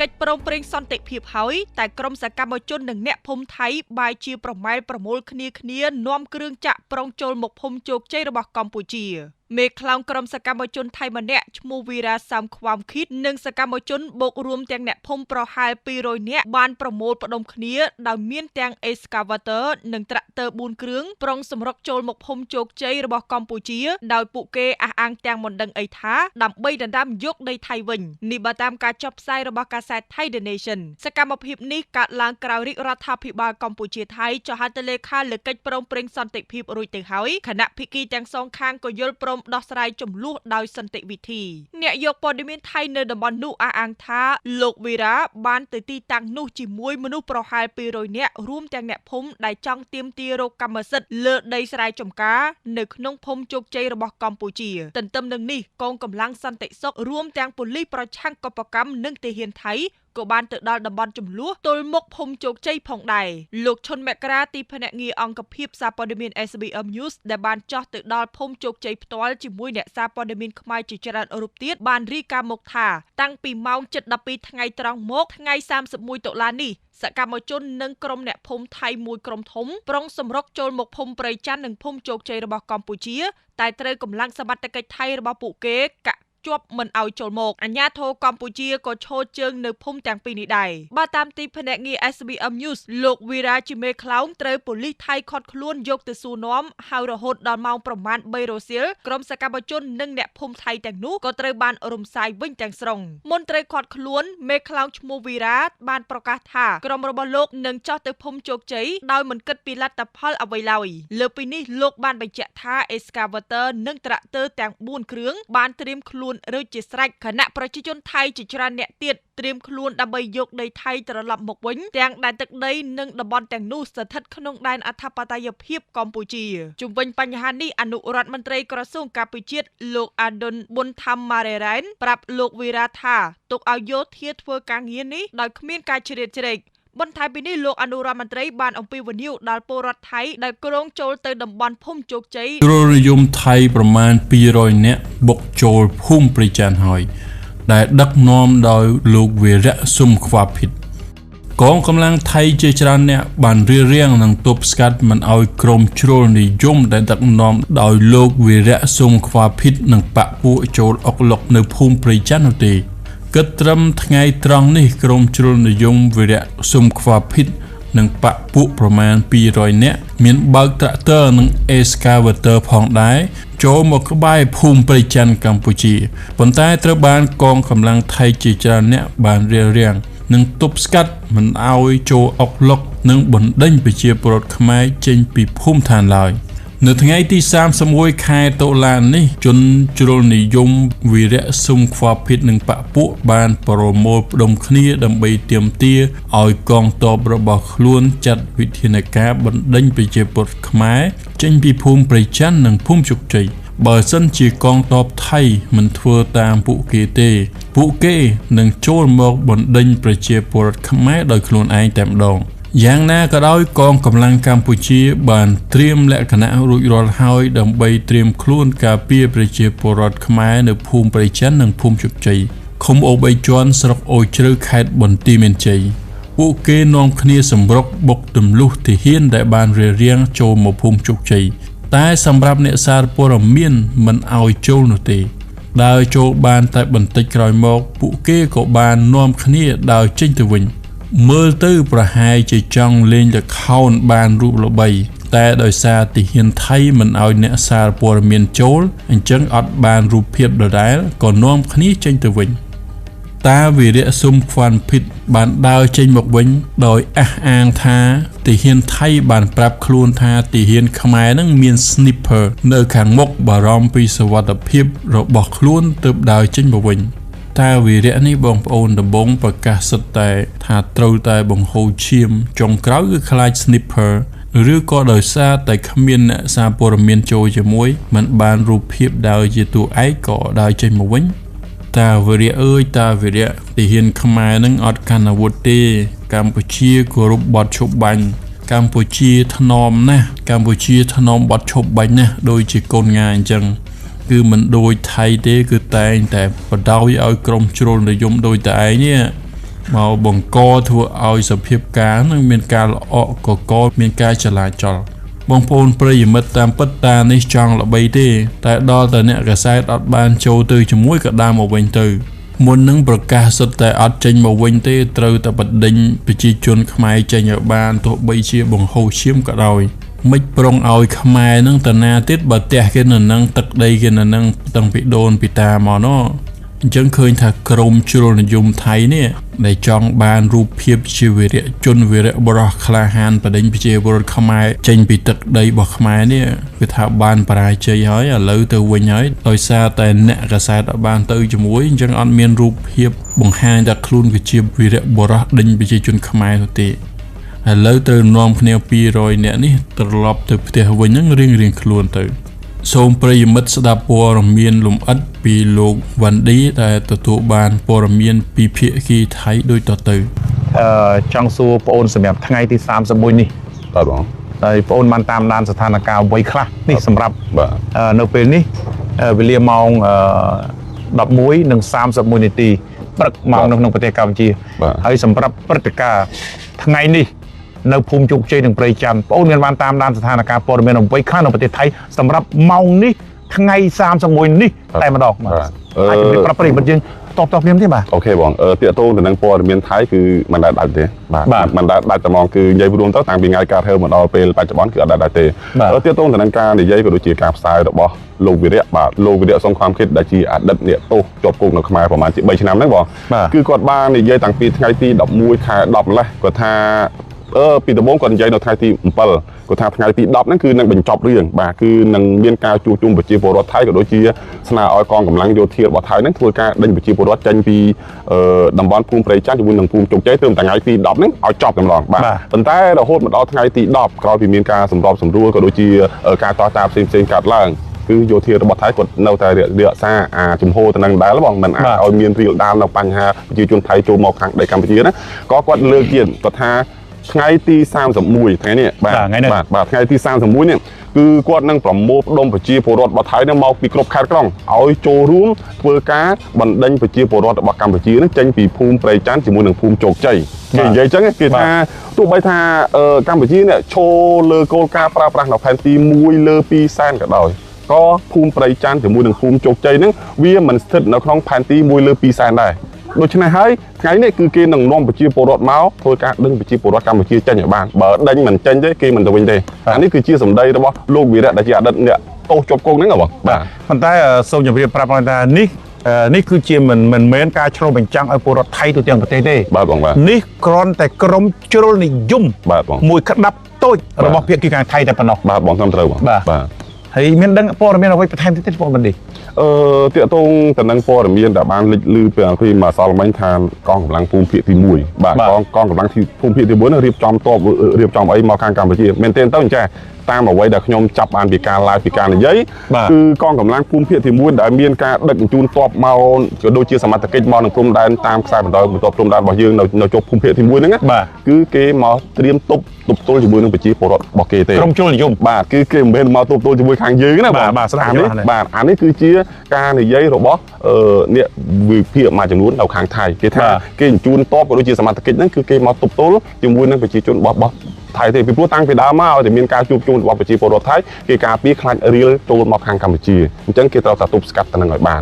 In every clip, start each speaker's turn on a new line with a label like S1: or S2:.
S1: កិច្ចព្រមព្រៀងសន្តិភាពហើយតែក្រុមសកម្មជននិងអ្នកភូមិថៃបែរជាប្រម៉ែលប្រមូលគ្នានាំគ្រឿងចាក់ប្រុងចូលមកភូមិជោគជ័យរបស់កម្ពុជាមេខ្លោងក្រុមសកម្មជនថៃម្នាក់ឈ្មោះវីរ៉ាសាមខ្វាមខីតនិងសកម្មជនបូករួមទាំងអ្នកភូមិប្រហែល200នាក់បានប្រមូលផ្ដុំគ្នាដោយមានទាំង Excavator និងត្រាក់ទ័រ4គ្រឿងប្រុងសម្រុកចូលមកភូមិជោគជ័យរបស់កម្ពុជាដោយពួកគេអះអាងទាំងមិនដឹងអីថាដើម្បីដណ្ដើមយកដីថៃវិញនេះបើតាមការចុះផ្សាយរបស់កាសែត Thai The Nation សកម្មភាពនេះកើតឡើងក្រោយរាជរដ្ឋាភិបាលកម្ពុជាថៃចុះហត្ថលេខាលើកិច្ចព្រមព្រៀងសន្តិភាពរួចទៅហើយគណៈភាគីទាំងសងខាងក៏យល់ព្រមដោះស្រាយចំនួនដោយសន្តិវិធីអ្នកយកព័ត៌មានថៃនៅតំបន់នោះអះអាងថាលោកវីរ៉ាបានទៅទីតាំងនោះជាមួយមនុស្សប្រហែល200នាក់រួមទាំងអ្នកភូមិដែលចង់ទាមទាររកកម្មសិទ្ធិលើដីស្រែចម្ការនៅក្នុងភូមិជោគជ័យរបស់កម្ពុជាទន្ទឹមនឹងនេះកងកម្លាំងសន្តិសុខរួមទាំងប៉ូលីសប្រឆាំងកបកម្មនិងទាហានថៃក៏បានទៅដល់តំបន់ចំនួនទល់មុខភូមិជោគជ័យផងដែរលោកឈុនមករាទីភ្នាក់ងារអង្គភាពសារព័ត៌មាន SBM News ដែលបានចោះទៅដល់ភូមិជោគជ័យផ្ទាល់ជាមួយអ្នកសារព័ត៌មានខ្មែរជាច្រើនរូបទៀតបានរាយការណ៍មកថាតាំងពីម៉ោង 7:12 ថ្ងៃត្រង់មកថ្ងៃ31តុលានេះសកម្មជននិងក្រុមអ្នកភូមិថៃមួយក្រុមធំប្រុងសម្រុកចូលមកភូមិព្រៃច័ន្ទនិងភូមិជោគជ័យរបស់កម្ពុជាតែត្រូវកម្លាំងសមត្ថកិច្ចថៃរបស់ពួកគេជាប់មិនឲ្យចូលមកអាជ្ញាធរកម្ពុជាក៏ឈរជើងនៅភូមិទាំងពីរនេះដែរបើតាមទីភ្នាក់ងារ SBM News លោកវីរ៉ាជាមេខ្លោងត្រូវប៉ូលីសថៃឃាត់ខ្លួនយកទៅសួរនាំហើយរហូតដល់ម៉ោងប្រមាណ 3 រសៀលក្រុមសកម្មជននិងអ្នកភូមិថៃទាំងនោះក៏ត្រូវបានរំសាយវិញទាំងស្រុងមុនត្រូវឃាត់ខ្លួនមេខ្លោងឈ្មោះវីរ៉ាបានប្រកាសថាក្រុមរបស់លោកនឹងចោះទៅភូមិជោគជ័យដោយមិនគិតពីលទ្ធផលអ្វីឡើយលើពីនេះលោកបានបញ្ជាក់ថា Excavator និងត្រាក់ទ័រទាំង4គ្រឿងបានត្រៀមខ្លួនរួចជាស្រេចគណៈប្រជាជនថៃជាច្រើនអ្នកទៀតត្រៀមខ្លួនដើម្បីយកដីថៃត្រឡប់មកវិញទាំងដែលទឹកដីនិងតំបន់ទាំងនោះស្ថិតក្នុងដែនអធិបតេយ្យភាពកម្ពុជាជុំវិញបញ្ហានេះអនុរដ្ឋមន្ត្រីក្រសួងការពារជាតិលោកអាដុនប៊ុនថាំម៉ារ៉េរ៉ែនប្រាប់លោកវីរ៉ាថាទុកឲ្យយោធាធ្វើការងារនេះដោយគ្មានការជ្រៀតជ្រែកបន្ថែមពីនេះលោកអនុរដ្ឋមន្ត្រីបានអំពាវនាវដល់ពលរដ្ឋថៃដែលគ្រងចូលទៅតំបន់ភូមិជោគជ័យ
S2: គ្រូនិយមថៃប្រមាណ200នាក់បុកចូលភូមិព្រៃច័ន្ទហើយដែលដឹកនាំដោយលោកវីរៈស៊ុំខ្វាភិតកងកម្លាំងថៃជាច្រើនអ្នកបានរៀបរៀងនិងទប់ស្កាត់មិនឲ្យក្រុមជ្រុលនិយមដែលដឹកនាំដោយលោកវីរៈស៊ុំខ្វាភិតនិងបកពួកចូលអុកឡុកនៅភូមិព្រៃច័ន្ទនោះទេគិតត្រឹមថ្ងៃត្រង់នេះក្រុមជ្រុលនិយមវីរៈស៊ុំខ្វាភិតនិងបកពួកប្រមាណ200នាក់មានបើកត្រាក់ទ័រនិង Excavator ផងដែរចូលមកក្បែរភូមិព្រៃច័ន្ទកម្ពុជាប៉ុន្តែត្រូវបានកងកម្លាំងថៃជាច្រើនអ្នកបានរារាំងនិងទប់ស្កាត់មិនឲ្យចូលអុកឡុកនិងបណ្ដេញប្រជាពលរដ្ឋខ្មែរចេញពីភូមិឋានឡើយនៅថ្ងៃទី31ខែតុលានេះជនជ្រុលនិយមវីរៈស៊ុំខ្វាភិតនិងបកពួកបានប្រមូលផ្ដុំគ្នាដើម្បីទាមទារឲ្យកងទ័ពរបស់ខ្លួនចាត់វិធានការបណ្ដេញប្រជាពលរដ្ឋខ្មែរចេញពីភូមិព្រៃច័ន្ទនិងភូមិជោគជ័យបើសិនជាកងទ័ពថៃមិនធ្វើតាមពួកគេទេពួកគេនឹងចូលមកបណ្ដេញប្រជាពលរដ្ឋខ្មែរដោយខ្លួនឯងតែម្ដងយ៉ាងណាក៏ដោយកងកម្លាំងកម្ពុជាបានត្រៀមលក្ខណៈរួចរាល់ហើយដើម្បីត្រៀមខ្លួនការពារប្រជាពលរដ្ឋខ្មែរនៅភូមិព្រៃច័ន្ទនិងភូមិជោគជ័យឃុំអូ3ជាន់ស្រុកអូជ្រៅខេត្តបន្ទាយមានជ័យពួកគេនាំគ្នាសម្រុកបុកទម្លុះទាហានដែលបានរារាំងចូលមកភូមិជោគជ័យតែសម្រាប់អ្នកសារព័ត៌មានមិនឲ្យចូលនោះទេដើរចូលបានតែបន្តិចក្រោយមកពួកគេក៏បាននាំគ្នាដើរចេញទៅវិញមើលទៅប្រហែលជាចង់លេងល្ខោនបានរូបល្បីតែដោយសារទាហានថៃមិនឲ្យអ្នកសារព័ត៌មានចូលអញ្ចឹងអត់បានរូបភាពដដែលក៏នាំគ្នាចេញទៅវិញតាវីរៈស៊ុំខ្វាន់ភិតបានដើរចេញមកវិញដោយអះអាងថាទាហានថៃបានប្រាប់ខ្លួនថាទាហានខ្មែរនឹងមាន sniper នៅខាងមុខបារម្ភពីសុវត្ថិភាពរបស់ខ្លួនទើបដើរចេញមកវិញតាវីរៈនេះបងប្អូនដំបងប្រកាសសិតតែថាត្រូវតែបង្ហូរឈាមចុងក្រោយគឺខ្លាច sniper ឬក៏ដោយសារតែគ្មានអ្នកសារព័ត៌មានចូលជាមួយមិនបានរូបភាពដើរជាតួឯកក៏ដើរចេញមកវិញតាវីរៈអើយតាវីរៈទាហានខ្មែរនឹងអត់កាន់អាវុធទេកម្ពុជាគោរពបទឈប់បាញ់កម្ពុជាថ្នមណាស់កម្ពុជាថ្នមបទឈប់បាញ់ណាស់ដូចជាកូនងាអញ្ចឹងគឺមិនដូចថៃទេគឺតែងតែបដោយឲ្យក្រុមជ្រុលនិយមដូចតែឯងនេះ មកបង្កធ្វើឲ្យសភាពការនឹងមានការល្អក់កកមានការចលាចលបងប្អូនប្រិយមិត្តតាមពិតតានេះចង់ល្បីទេតែដល់តែអ្នកកសែតអត់បានចូលទៅជាមួយក៏ដើរមកវិញទៅមុននឹងប្រកាសសិតតែអត់ចេញមកវិញទេត្រូវតែបដិញប្រជាជនខ្មែរចេញឲ្យបានទោះបីជាបង្ហូរឈាមក៏ដោយមិនប្រុងឲ្យខ្មែរនឹងតាណាទៀតបើផ្ទះគេនៅនឹងទឹកដីគេនៅនឹងតាំងពីដូនពីតាមកណោះអញ្ចឹងឃើញថាក្រមជ្រុលនិយមថៃនេះដែលចង់បានរូបភាពជាវីរៈជនវីរៈបរោះក្លាហានបដិញប្រជាពលរដ្ឋខ្មែរចេញពីទឹកដីរបស់ខ្មែរនេះគឺថាបានបរាជ័យហើយឥឡូវទៅវិញហើយដោយសារតែអ្នកកសែតបានទៅជាមួយអញ្ចឹងអត់មានរូបភាពបង្ហាញថាខ្លួនគឺជាវីរៈបរោះដេញប្រជាជនខ្មែរទៅទេឥឡូវត្រូវនាំគ្នា200នាក់នេះត្រឡប់ទៅផ្ទះវិញហ្នឹងរៀងខ្លួនទៅសូមប្រិយមិត្តស្ដាប់ព័ត៌មានលម្អិតពីលោកវ៉ាន់ឌីដែលទទួលបានព័ត៌មានពីភាគីថៃដូចតទៅ
S3: ចង់សួរបងអូនសម្រាប់ថ្ងៃទី31នេះ
S4: បាទបង
S3: ហើយបងអូនបានតាមដានស្ថានភាពអ្វីខ្លះនេះសម្រាប់នៅពេលនេះវេលាម៉ោង11:31នាទីព្រឹកម៉ោងនៅក្នុងប្រទេសកម្ពុជាហើយសម្រាប់ព្រឹត្តិការណ៍ថ្ងៃនេះនៅភូមិជោគជ័យនិងព្រៃច័ន្ទបងអូនមានបានតាមដានស្ថានភាពព័ត៌មានអ្វីខ្លះនៅប្រទេសថៃសម្រាប់ម៉ោងនេះថ្ងៃ31នេះតែម្ដងបាទអាចជម្រាបប្រាប់ប្រិយមិត្តយើងតបគ្នាទេបាទ
S4: អូខេបងតាកតងទៅនឹងព័ត៌មានថៃគឺមិនដែលដាច់ទេបាទមិនដែលដាច់តែហ្មងគឺនិយាយរួមទៅតាំងពីថ្ងៃកើតហេតុមកដល់ពេលបច្ចុប្បន្នគឺអត់ដែលដាច់ទេតាកតងទៅនឹងការនិយាយក៏ដូចជាការផ្សាយរបស់លោកវីរៈបាទលោកវីរៈសង្ឃាមគិតដែលជាអតីតអ្នកទោសជាប់គុកនៅខ្មែរប្រហែលជា3ឆ្នាំហ្នឹងបងគឺគាត់បាននិយាយតាំងពីថ្ងៃទី11ខែ10ម្លេះគាត់ថាពីដំបូងគាត់និយាយនៅថ្ងៃទី7គាត់ថាថ្ងៃទី10ហ្នឹងគឺនឹងបញ្ចប់រឿងបាទគឺនឹងមានការជួបជុំប្រជាពលរដ្ឋថៃក៏ដូចជាស្នើឲ្យកងកម្លាំងយោធារបស់ថៃហ្នឹងធ្វើការដេញប្រជាពលរដ្ឋចេញពីតំបន់ភូមិព្រៃច័ន្ទជាមួយនឹងភូមិជោគជ័យត្រឹមតែថ្ងៃទី10ហ្នឹងឲ្យចប់តែម្ដងបាទប៉ុន្តែរហូតមកដល់ថ្ងៃទី10ក្រោយពីមានការសម្របសម្រួលក៏ដូចជាការតតាផ្សេងៗកាត់ឡើងគឺយោធារបស់ថៃគាត់នៅតែរក្សាជំហរទៅនឹងដែរបងមិនអាចឲ្យមានរីលដាលនៅបញ្ហាប្រជាជនថៃចូលមកខាងដីកម្ពុជាណាក៏គាត់លើកទៀតគាត់ថាថ្ងៃទី31ថ្ងៃនេះបាទថ្ងៃទី31នេះគឺគាត់នឹងប្រមូលផ្ដុំប្រជាពលរដ្ឋរបស់ថៃនឹងមកពីគ្រប់ខេត្តក្រុងឲ្យចូលរួមធ្វើការបណ្ដេញប្រជាពលរដ្ឋរបស់កម្ពុជានឹងចេញពីភូមិព្រៃច័ន្ទជាមួយនឹងភូមិជោគជ័យគេនិយាយចឹងគេថាទោះបីថាកម្ពុជានេះឈរលើគោលការណ៍ប្រើប្រាស់នៅផែនទី1លើ2សែនក៏ដោយក៏ភូមិព្រៃច័ន្ទជាមួយនឹងភូមិជោគជ័យហ្នឹងវាមិនស្ថិតនៅក្នុងផែនទី1លើ2សែនដែរដូច្នេះហើយថ្ងៃនេះគឺគេនឹងនាំប្រជាពលរដ្ឋមកធ្វើការដេញប្រជាពលរដ្ឋកម្ពុជាចេញឲ្យបានបើដេញមិនចេញទេគេមិនទៅវិញទេអានេះគឺជាសម្ដីរបស់លោកវីរៈដែលជាអតីតអ្នកទោសជាប់គុកហ្នឹងបង
S3: បាទប៉ុន្តែសូមជម្រាបប្រាប់ថានេះគឺជាមិនមែនការឆ្លុះបញ្ចាំងឲ្យពលរដ្ឋថៃទូទាំងប្រទេសទេ
S4: បាទបងបាទ
S3: នេះគ្រាន់តែក្រុមជ្រុលនិយម
S4: បាទបង
S3: មួយក្តាប់តូចរបស់ភាគីខាងថៃតែប៉ុណ្ណោះ
S4: បាទបងត្រូវបង
S3: បាទហើយមានដឹងព័ត៌មានអ្វីបន្ថែមទៀតបងបណ្ឌិត
S4: តាកតងទៅនឹងព័ត៌មានដែលបានលេចឮពីម្សិលមិញថាកងកម្លាំងភូមិភាគទី1បាទកងកម្លាំងភូមិភាគទី1នឹងរៀបចំតបរៀបចំអីមកខាងកម្ពុជាមែនទេទៅអញ្ចឹងតាមអ្វីដែលខ្ញុំចាប់បានពីការ live ពីការនិយាយគឺកងកម្លាំងភូមិភាគទី1ដែលមានការដឹកជញ្ជូនតបមកក៏ដូចជាសមត្ថកិច្ចមកនឹងព្រំដែនតាមខ្សែបណ្ដោយបន្ទាប់ព្រំដែនរបស់យើងនៅជប់ភូមិភាគទី1ហ្នឹងគឺគេមកត្រៀមទប់ទល់ជាមួយនឹងប្រជាពលរដ្ឋរបស់គេទេ
S3: ក្រុមជ្រុលនិយម
S4: បាទគឺគេមិនមែនមកទប់ទល់ជាមួយខាងយើងណា
S3: បាទស្ដាប់
S4: នេះបាទអានេះគឺជាការនិយាយរបស់អ្នកវិភាគមួយចំនួននៅខាងថៃគេថាគេជញ្ជូនតបក៏ដូចជាសមត្ថកិច្ចហ្នឹងគឺគេមកទប់ទល់ជាមួយនឹងប្រជាជនរបស់ថៃទេពីព្រោះតាំងពីដើមមកឲ្យតែមានការជួបជុំរបស់ប្រជាពលរដ្ឋថៃគេការពារខ្លាចរៀលចូលមកខាងកម្ពុជាអញ្ចឹងគេត្រូវតែទប់ស្កាត់ទៅនឹងឲ្យបាន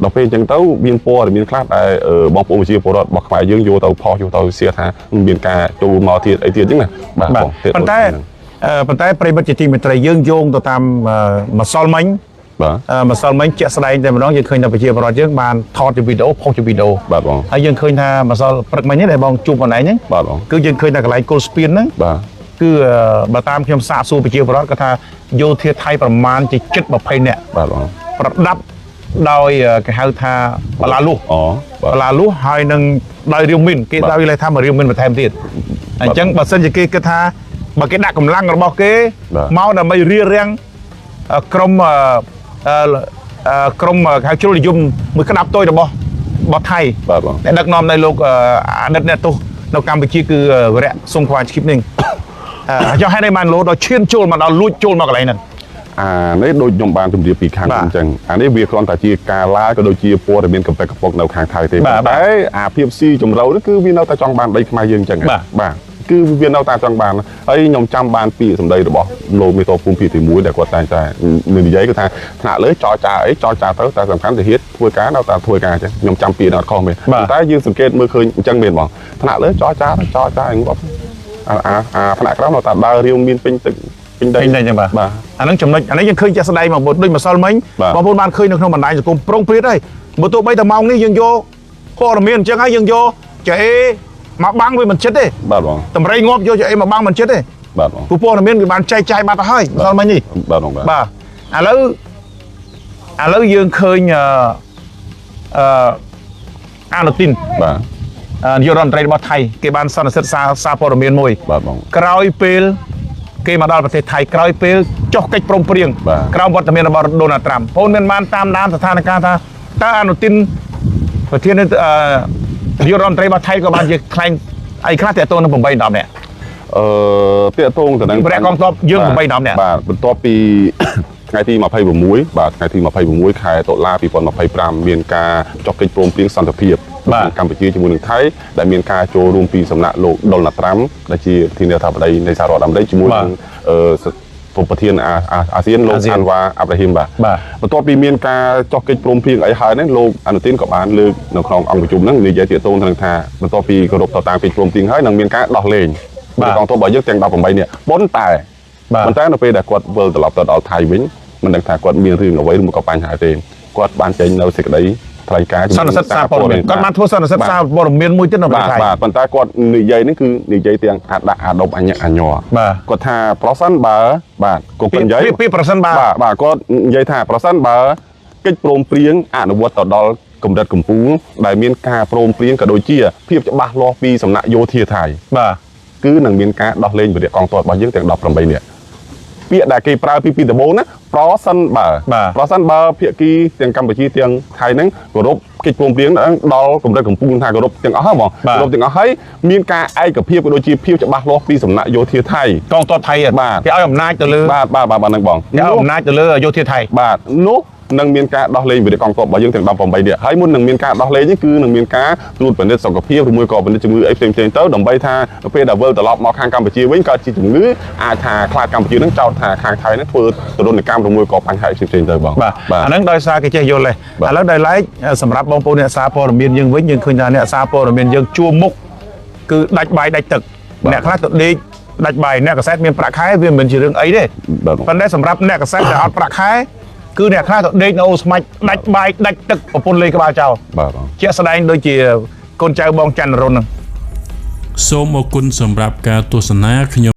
S4: ដល់ពេលអញ្ចឹងទៅមានព័ត៌មានខ្លះដែលបងប្អូនប្រជាពលរដ្ឋរបស់ខ្មែរយើងយកទៅផុសយកទៅសៀថាមានការចូលមកទៀតអីទៀតអញ្ចឹងណា
S3: បាទប៉ុន្តែប្រិមិត្តជាទីមេត្រីយើងយោងទៅតាមម្សិលមិញ
S4: បាទ
S3: ម្សិលមិញជាក់ស្ដែងតែម្ដងយើងឃើញថាប្រជាពលរដ្ឋយើងបានថតជាវីដេអូផុសជាវីដេអូ
S4: បាទបង
S3: ហើយយើងឃើញថាម្សិលព្រឹកមិញនេះដែលបងជួបខ្លួនឯងហ្នឹង
S4: បាទបង
S3: គឺយើងឃើញថាកន្លែងគល់ស្ពានហ្នឹង
S4: បាទ
S3: គឺបើតាមខ្ញុំសាកសួរប្រជាពលរដ្ឋគាត់ថាយោធាថៃប្រមាណជាជិត20នាក់
S4: បាទបង
S3: ប្រដាប់ដោយគេហៅថាបឡាលុះបឡាលុះហើយនឹងដោយរាវមីនគេដោយលេខថាមករាវមីនបន្ថែមទៀតអញ្ចឹងបើសិនជាគេគិតថាបើគេដាក់កម្លាំងរបស់គេមកដើម្បីរារាំងក្រុមហៅជ្រុលនិយមមួយក្តាប់តូចរបស់ថៃ
S4: បាទបង
S3: អ្នកដឹកនាំនៅលោកអតីតអ្នកទោសនៅកម្ពុជាគឺវីរៈសុងខ្វាឈីបនេះចុះហេតុអីបានលោដល់ឈានចូលមកដល់លួចចូលមកកន្លែងហ្នឹង
S4: នេះដូចខ្ញុំបានជម្រាបពីខាងអញ្ចឹងអានេះវាគ្រាន់តែជាការឡាយក៏ដូចជាព័ត៌មានកំពេចកំពុកនៅខាងថៃទេតែអាភាពស៊ីចម្រូវនេះគឺវានៅតែចង់បានដីខ្មែរយើងអញ្ចឹងបាទគឺវានៅតែចង់បានហើយខ្ញុំចាំបានពីសម្ដីរបស់លោកមេតោភូមិភាគទី1ដែលគាត់តែងតែនិយាយគឺថាថ្នាក់លើចរចាអីចរចាទៅតែសំខាន់ទៅហៀតធ្វើការនៅតែធ្វើការអញ្ចឹងខ្ញុំចាំពីអត់ខុសមែនតែយើងសង្កេតមើលឃើញអញ្ចឹងមែនបងថ្នាក់លើចរចាអីគាត់ថ្នាក់ក្រោមនៅតែដើររាវមានពេញទឹកពេញដីអញ្ចឹងបាទអាហ្នឹងចំណុចអានេះយើងឃើញជាក់ស្ដែងមកដូចម្សិលមិញបងប្អូនបានឃើញនៅក្នុងបណ្ដាញសង្គមប្រុងព្រាតហើយបើទោះបីតែម៉ោងនេះយើងយកព័ត៌មានអញ្ចឹងហើយយើងយកចេះមកបាំងវាមិនចិត្តទេបាទបងតម្រៃងាប់យកចេះមកបាំងមិនចិត្តទេបាទបងព្រោះព័ត៌មានវាបានចែកចាយបាត់ទៅហើយម្សិលមិញនេះបាទបងបាទឥឡូវយើងឃើញអានុទីនបាទនាយករដ្ឋមន្ត្រីរបស់ថៃគេបានសន្និសីទសារព័ត៌មានមួយបាទបងក្រោយពេលគេមកដល់ប្រទេសថៃក្រោយពេលចុះកិច្ចព្រមព្រៀងក្រោមវត្តមានរបស់ដូណាល់ត្រាំបងមានបានតាមដានស្ថានភាពថាតើអានុទីនប្រធាននាយករដ្ឋមន្ត្រីរបស់ថៃក៏បានជាខ្លែងអីខ្លះតាក់ទងនឹង8-10នាក់តាក់ទងទៅនឹងព្រះកងទ័ពយើង8-10នាក់បាទបន្ទាប់ពីថ្ងៃទី26បាទថ្ងៃទី26ខែតុលា2025មានការចុះកិច្ចព្រមព្រៀងសន្តិភាពកម្ពុជាជាមួយនឹងថៃដែលមានការចូលរួមពីសំណាក់លោកដុលណាល់ត្រាំដែលជាប្រធានាធិបតីនៃសហរដ្ឋអាមេរិកជាមួយនឹងប្រធានអាស៊ានលោកអានវ៉ាអាប់រ៉ាហ៊ីមបាទបន្ទាប់ពីមានការចុះកិច្ចព្រមព្រៀងអីហើយហ្នឹងលោកអនុទានក៏បានលើកនៅក្នុងអង្គប្រជុំហ្នឹងនិយាយទាក់ទងនឹងថាបន្ទាប់ពីគោរពទៅតាមកិច្ចព្រមព្រៀងហើយនឹងមានការដោះលែងកងទ័ពរបស់យើងទាំង18នាក់ប៉ុន្តែនៅពេលដែលគាត់វិលត្រឡប់ទៅដល់ថៃវិញមិនដឹងថាគាត់មានរឿងអ្វីឬក៏បញ្ហាទេគាត់បានចេញនៅសេចក្តីថ្លែងការណ៍សន្និសីទសារព័ត៌មានគាត់បានធ្វើសន្និសីទសារព័ត៌មានមួយទៀតនៅប្រទេសថៃបាទប៉ុន្តែគាត់និយាយនេះគឺនិយាយទាំងអាដប់អញ្ញអញ្ញគាត់ថាប្រសិនបើបាទគាត់និយាយពីប្រសិនបើបាទគាត់និយាយថាប្រសិនបើកិច្ចព្រមព្រៀងអនុវត្តទៅដល់កម្រិតកំពូលដែលមានការព្រមព្រៀងក៏ដូចជាភាពច្បាស់លាស់ពីសំណាក់យោធាថៃបាទគឺនឹងមានការដោះលែងវិរៈកងទ័ពរបស់យើងទាំង18នាក់ពាក្យដែលគេប្រើពីដំបូងណាប្រសិនបើភាគីទាំងកម្ពុជាទាំងថៃហ្នឹងគោរពកិច្ចព្រមព្រៀងដល់កម្រិតកំពូលថាគោរពទាំងអស់ហ្នឹងបងគោរពទាំងអស់ហើយមានការឯកភាពក៏ដូចជាភាពច្បាស់លាស់ពីសំណាក់យោធាថៃកងទ័ពថៃបាទគេឲ្យអំណាចទៅលើបាទហ្នឹងបងគេឲ្យអំណាចទៅលើយោធាថៃបាទនោះនឹងមានការដោះលែងវិរៈកងទ័ពរបស់យើងទាំង18នាក់ហើយមុននឹងមានការដោះលែងនេះគឺនឹងមានការត្រួតពិនិត្យសុខភាពឬមួយក៏ពិនិត្យជំងឺអីផ្សេងៗទៅដើម្បីថាពេលដែលវិលត្រឡប់មកខាងកម្ពុជាវិញក៏ជាជំងឺអាចថាខ្លាចកម្ពុជានឹងចោទថាខាងថៃនឹងធ្វើទរណកម្មឬមួយក៏បញ្ហាផ្សេងៗទៅបងបាទអាហ្នឹងដោយសារគេចេះយល់ទេឥឡូវដោយឡែកសម្រាប់បងប្អូនអ្នកសារព័ត៌មានយើងវិញយើងឃើញថាអ្នកសារព័ត៌មានយើងជួមុខគឺដាច់បាយដាច់ទឹកអ្នកខ្លះទៅដេកដាច់បាយអ្នកកសែតមានប្រាក់ខែវាមិនជារឿងអីទេប៉ុន្តែសម្រាប់អ្នកកសែតដែលអត់ប្រាក់ខែគឺអ្នកខ្លះទៅដេកនៅអូស្មាច់ដាច់បាយដាច់ទឹកប្រពន្ធលេក្បាលចោលបាទជាក់ស្ដែងដូចជាកូនចៅបងច័ន្ទរុនហ្នឹងសូមអរគុណសម្រាប់ការទស្សនាខ្ញុំ